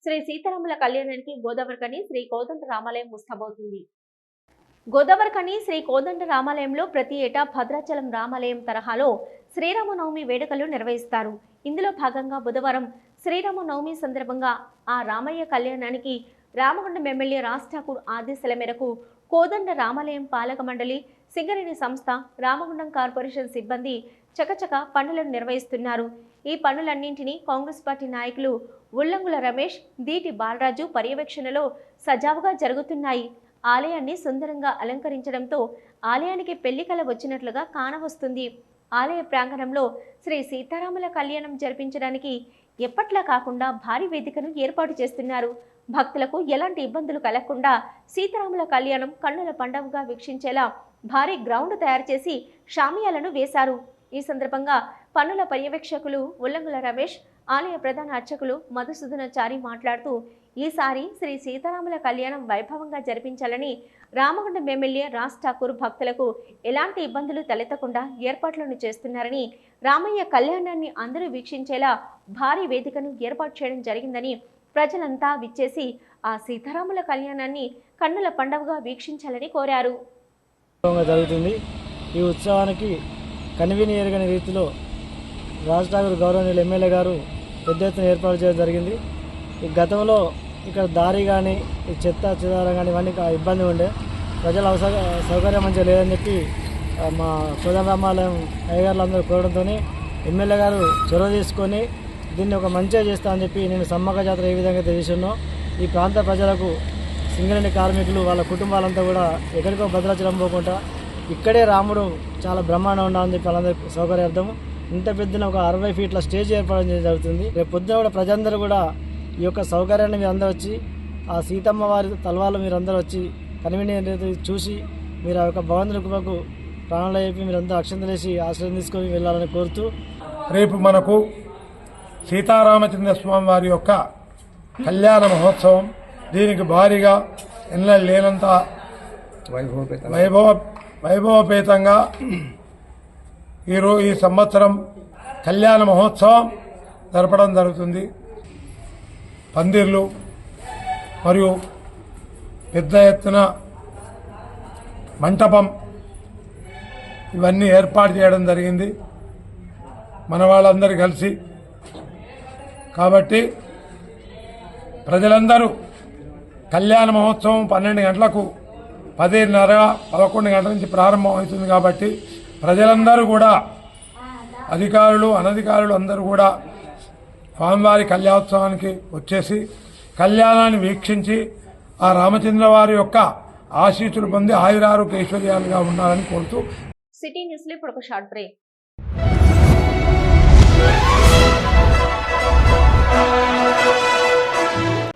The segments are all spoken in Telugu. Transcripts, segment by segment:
శ్రీ సీతారాముల కళ్యాణానికి గోదావరికని శ్రీ కోదండ రామాలయం ముస్తాబవుతుంది. గోదావరికని శ్రీ కోదండ రామాలయంలో ప్రతి ఏటా భద్రాచలం రామాలయం తరహాలో శ్రీరామనవమి వేడుకలు నిర్వహిస్తారు. ఇందులో భాగంగా బుధవారం శ్రీరామనవమి సందర్భంగా ఆ రామయ్య కళ్యాణానికి రామగుండం ఎమ్మెల్యే రాజ్ ఠాకూర్ ఆదేశాల మేరకు కోదండ రామాలయం పాలక మండలి, సింగరేణి సంస్థ, రామగుండం కార్పొరేషన్ సిబ్బంది చకచక పనులను నిర్వహిస్తున్నారు. ఈ పనులన్నింటినీ కాంగ్రెస్ పార్టీ నాయకులు ఉల్లంగుల రమేష్, దీటి బాలరాజు పర్యవేక్షణలో సజావుగా జరుగుతున్నాయి. ఆలయాన్ని సుందరంగా అలంకరించడంతో ఆలయానికి పెళ్లికల వచ్చినట్లుగా కానవస్తుంది. ఆలయ ప్రాంగణంలో శ్రీ సీతారాముల కళ్యాణం జరిపించడానికి ఎప్పట్లా కాకుండా భారీ వేదికను ఏర్పాటు చేస్తున్నారు. భక్తులకు ఎలాంటి ఇబ్బందులు కలగకుండా సీతారాముల కళ్యాణం కన్నుల పండుగగా వీక్షించేలా భారీ గ్రౌండ్ తయారు చేసి షామియాలను వేశారు. ఈ సందర్భంగా పన్నుల పర్యవేక్షకులు ఉల్లంగుల రమేష్, ఆలయ ప్రధాన అర్చకులు మధుసూదనాచారి మాట్లాడుతూ ఈసారి శ్రీ సీతారాముల కళ్యాణం వైభవంగా జరిపించాలని రామగుండం ఎమ్మెల్యే రాజ్ ఠాకూర్ భక్తులకు ఎలాంటి ఇబ్బందులు తలెత్తకుండా ఏర్పాట్లను చేస్తున్నారని, రామయ్య కళ్యాణాన్ని అందరూ వీక్షించేలా భారీ వేదికను ఏర్పాటు చేయడం జరిగిందని, ప్రజలంతా విచ్చేసి ఆ సీతారాముల కళ్యాణాన్ని కన్నుల పండుగగా వీక్షించాలని కోరారు. జరుగుతుంది. ఈ ఉత్సవానికి కన్వీనియర్గని రీతిలో రాజ్ ఠాకూర్ గౌరవనీయులు ఎమ్మెల్యే గారు పెద్ద ఎత్తున ఏర్పాటు చేయడం జరిగింది. ఈ గతంలో ఇక్కడ దారి కానీ, ఈ చెత్త చెదారం కానీ ఇవన్నీ ఇబ్బంది ఉండే, ప్రజల సౌకర్యం మంచిగా లేదని చెప్పి మా కోదండ రామాలయం అయ్యగారులు అందరూ కోరడంతో ఎమ్మెల్యే గారు చొరవ తీసుకొని దీన్ని ఒక మంచిగా చేస్తామని చెప్పి నేను సమ్మక్క జాతర ఏ విధంగా తెలిసినో ఈ ప్రాంత ప్రజలకు, సింగరేణి కార్మికులు వాళ్ళ కుటుంబాలంతా కూడా ఎక్కడికో భద్రాచలం పోకుండా ఇక్కడే రాముడు చాలా బ్రహ్మాండం ఉండాలని చెప్పి వాళ్ళందరికీ సౌకర్యార్థం ఇంత పెద్దన ఒక 60 ఫీట్ల స్టేజ్ ఏర్పాటు చేయడం జరుగుతుంది. రేపు పొద్దున కూడా ప్రజలందరూ కూడా ఈ యొక్క సౌకర్యాన్ని మీరు అందరూ వచ్చి ఆ సీతమ్మ వారి తలవాళ్ళు మీరు అందరూ వచ్చి కన్వీనియంట్ చూసి మీరు ఆ యొక్క భగవంతుని కృపకు ప్రాణాలు చెప్పి మీరు అందరూ అక్షంతలేసి ఆశ్రయం తీసుకొని వెళ్ళాలని కోరుతూ, రేపు మనకు సీతారామచంద్ర స్వామి వారి యొక్క కళ్యాణ మహోత్సవం, దీనికి భారీగా ఎన్నెల లేనంత వైభవపేతంగా ఈ సంవత్సరం కళ్యాణ మహోత్సవం జరపడం జరుగుతుంది. పందిర్లు మరియు పెద్ద ఎత్తున మంటపం ఇవన్నీ ఏర్పాటు చేయడం జరిగింది మన వాళ్ళందరూ కలిసి. కాబట్టి ప్రజలందరూ కళ్యాణ మహోత్సవం 12 గంటలకు 10:30, 11 గంటల నుంచి ప్రారంభం అవుతుంది. కాబట్టి ప్రజలందరూ కూడా, అధికారులు అనధికారులు అందరూ కూడా స్వామివారి కళ్యాణోత్సవానికి వచ్చేసి కళ్యాణాన్ని వీక్షించి ఆ రామచంద్ర వారి యొక్క ఆశీస్సులు పొంది ఆయురారోగ్య ఐశ్వర్యాలుగా ఉండాలని కోరుతూ. సిటీ న్యూస్లో ఇప్పుడు ఒక షార్ట్ బ్రేక్.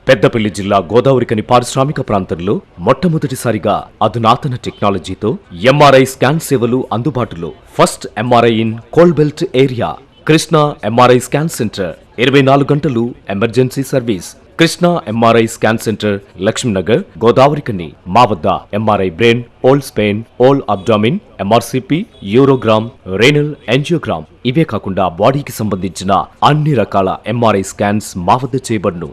పెద్దపల్లి జిల్లా గోదావరికని పారిశ్రామిక ప్రాంతంలో మొట్టమొదటిసారిగా అధునాతన టెక్నాలజీతో ఎంఆర్ఐ స్కాన్ సేవలు అందుబాటులో. First MRI in coal belt area. Krishna MRI scan centre 24 గంటలు emergency service. Krishna MRI scan centre, Lakshminagar, Godavarikhani. మా వద్ద MRI brain, whole spine, whole abdomen, MRCP, urogram, renal angiogram, ఇవే కాకుండా బాడీకి సంబంధించిన అన్ని రకాల ఎంఆర్ఐ స్కాన్స్ మా వద్ద చేయబడును.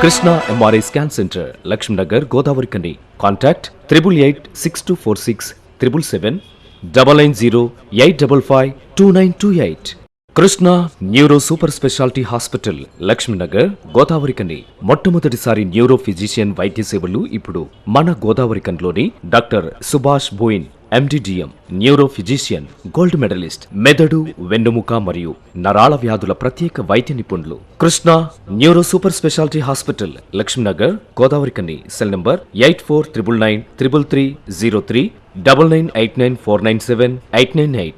Krishna MRI scan centre, Lakshminagar, Godavarikhani. Contact 888646 777 990 855 2928. Krishna neuro super speciality hospital, Lakshminagar, Godavarikhani. మొట్టమొదటిసారి న్యూరో ఫిజిషియన్ వైద్య సేవలు ఇప్పుడు మన గోదావరికన్లోని doctor Subhash Boin, MD DM, neuro physician, gold medallist, మెదడు, వెన్నుముక మరియు నరాల వ్యాధుల ప్రత్యేక వైద్య నిపుణులు. Krishna neuro super speciality hospital, Lakshminagar, Godavarikhani. Cell number 8499 333 03 9989 497 898.